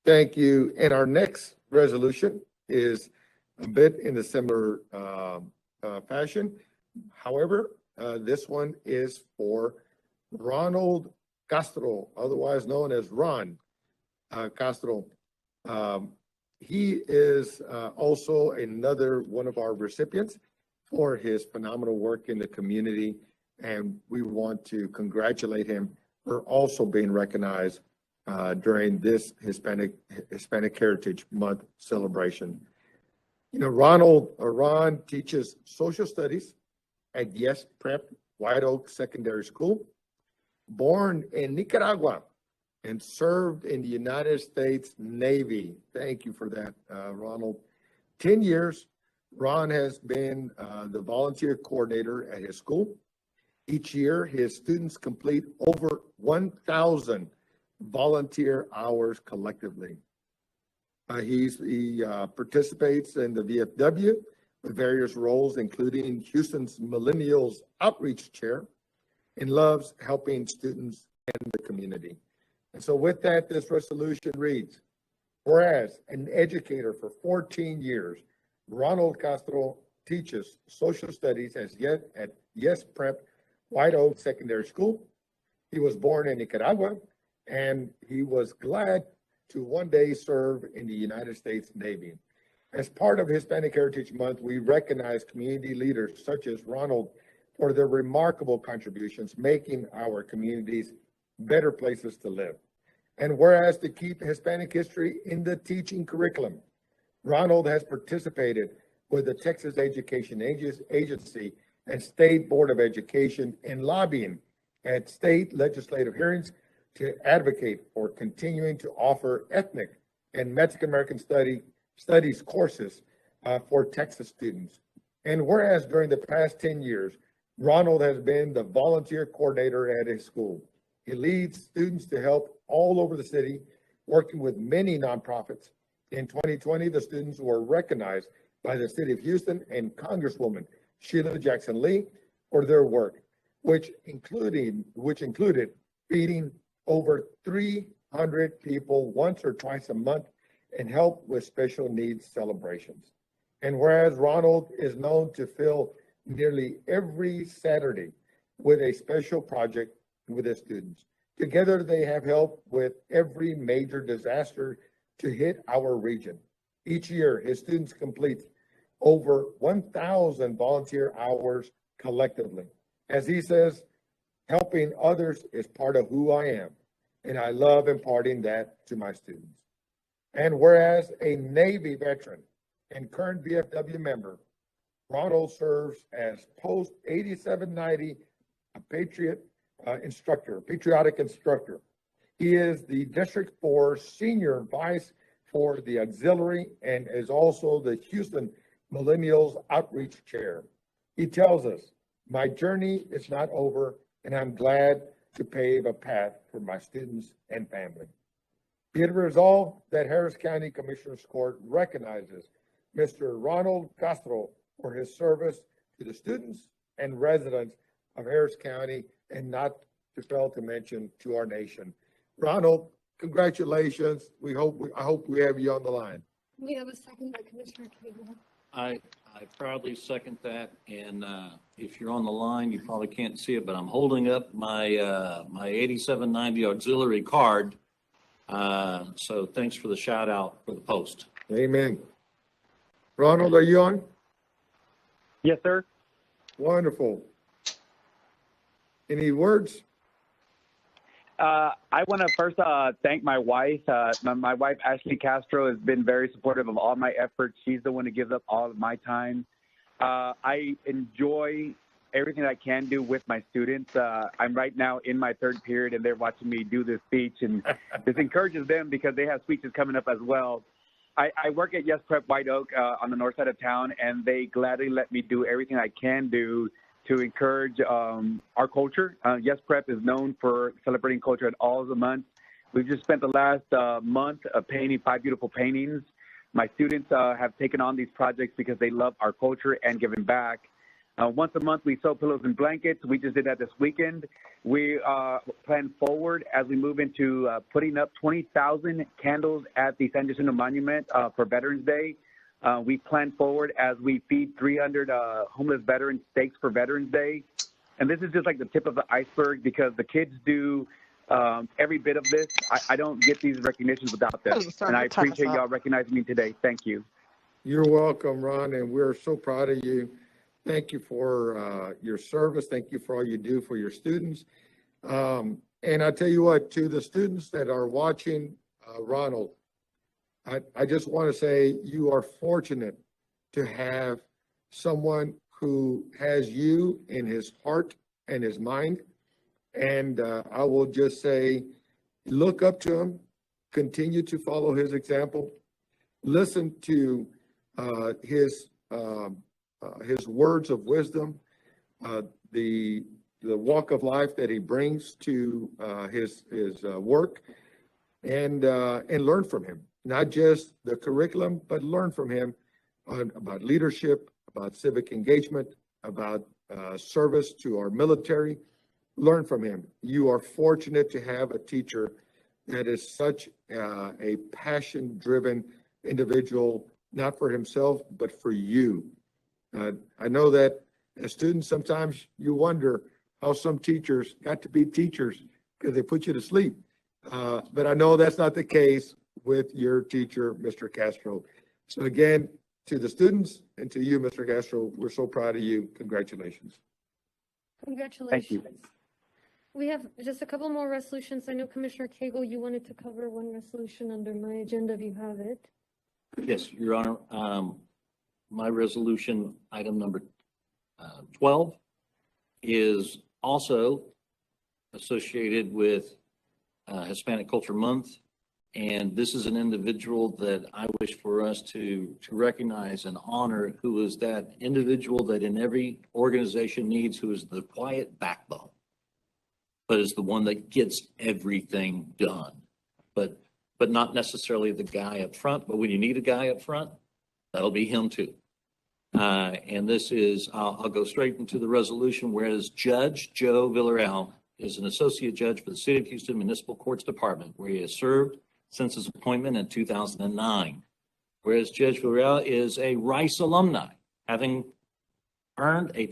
Thank you. And our next resolution is a bit in a similar fashion. However, this one is for Ronald Castro, otherwise known as Ron Castro. He is also another one of our recipients for his phenomenal work in the community, and we want to congratulate him for also being recognized during this Hispanic Heritage Month celebration. You know, Ron teaches social studies at Yes Prep White Oak Secondary School. Born in Nicaragua and served in the United States Navy. Thank you for that, Ronald. 10 years, Ron has been the volunteer coordinator at his school. Each year, his students complete over 1,000 volunteer hours collectively. He participates in the VFW with various roles, including Houston's Millennials Outreach Chair, and loves helping students and the community. And so with that, this resolution reads, whereas an educator for 14 years, Ronald Castro teaches social studies at Yes Prep White Oak Secondary School. He was born in Nicaragua, and he was glad to one day serve in the United States Navy. As part of Hispanic Heritage Month, we recognize community leaders such as Ronald for their remarkable contributions, making our communities better places to live. And whereas to keep Hispanic history in the teaching curriculum, Ronald has participated with the Texas Education Agency and State Board of Education in lobbying at state legislative hearings to advocate for continuing to offer ethnic and Mexican American studies courses for Texas students. And whereas during the past 10 years, Ronald has been the volunteer coordinator at his school. He leads students to help all over the city, working with many nonprofits. In 2020, the students were recognized by the city of Houston and Congresswoman Sheila Jackson Lee for their work, which included feeding over 300 people once or twice a month and help with special needs celebrations. And whereas Ronald is known to fill nearly every Saturday with a special project with his students. Together, they have helped with every major disaster to hit our region. Each year, his students complete over 1,000 volunteer hours collectively. As he says, helping others is part of who I am, and I love imparting that to my students. And whereas a Navy veteran and current VFW member, Ronald serves as post 8790 patriotic instructor. He is the District 4 Senior Vice for the Auxiliary and is also the Houston Millennials Outreach Chair. He tells us, my journey is not over, and I'm glad to pave a path for my students and family. Be it resolved that Harris County Commissioners Court recognizes Mr. Ronald Castro for his service to the students and residents of Harris County, and not to fail to mention to our nation. Ronald, congratulations. I hope we have you on the line. We have a second by Commissioner Cable. I proudly second that, and if you're on the line, you probably can't see it, but I'm holding up my 8790 auxiliary card. So thanks for the shout out for the post. Amen. Ronald, are you on? Yes, sir. Wonderful. Any words? I want to first thank my wife. My wife, Ashley Castro, has been very supportive of all my efforts. She's the one who gives up all of my time. I enjoy everything I can do with my students. I'm right now in my third period, and they're watching me do this speech, and this encourages them because they have speeches coming up as well. I work at Yes Prep White Oak on the north side of town, and they gladly let me do everything I can do to encourage our culture. Yes Prep is known for celebrating culture at all of the months. We've just spent the last month painting 5 beautiful paintings. My students have taken on these projects because they love our culture and giving back. Once a month, we sew pillows and blankets. We just did that this weekend. We plan forward as we move into putting up 20,000 candles at the San Jacinto Monument for Veterans Day. We plan forward as we feed 300 homeless veterans steaks for Veterans Day. And this is just like the tip of the iceberg because the kids do every bit of this. I don't get these recognitions without them. And I appreciate y'all recognizing me today. Thank you. You're welcome, Ron, and we're so proud of you. Thank you for your service. Thank you for all you do for your students. And I tell you what, to the students that are watching, Ronald, I just want to say you are fortunate to have someone who has you in his heart and his mind. And I will just say, look up to him, continue to follow his example, listen to his words of wisdom, the walk of life that he brings to his work, and learn from him. Not just the curriculum, but learn from him about leadership, about civic engagement, about service to our military. Learn from him. You are fortunate to have a teacher that is such a passion-driven individual, not for himself, but for you. I know that as students, sometimes you wonder how some teachers got to be teachers because they put you to sleep. But I know that's not the case with your teacher, Mr. Castro. So again, to the students and to you, Mr. Castro, we're so proud of you. Congratulations. Congratulations. Thank you. We have just a couple more resolutions. I know Commissioner Cagle, you wanted to cover one resolution under my agenda if you have it. Yes, Your Honor. My resolution, item number 12, is also associated with Hispanic Culture Month. And this is an individual that I wish for us to recognize and honor, who is that individual that in every organization needs, who is the quiet backbone, but is the one that gets everything done. But not necessarily the guy up front, but when you need a guy up front, that'll be him too. And this is, I'll go straight into the resolution, whereas Judge Joe Villarreal is an associate judge for the City of Houston Municipal Courts Department, where he has served since his appointment in 2009. Whereas Judge Villarreal is a Rice alumni, having earned a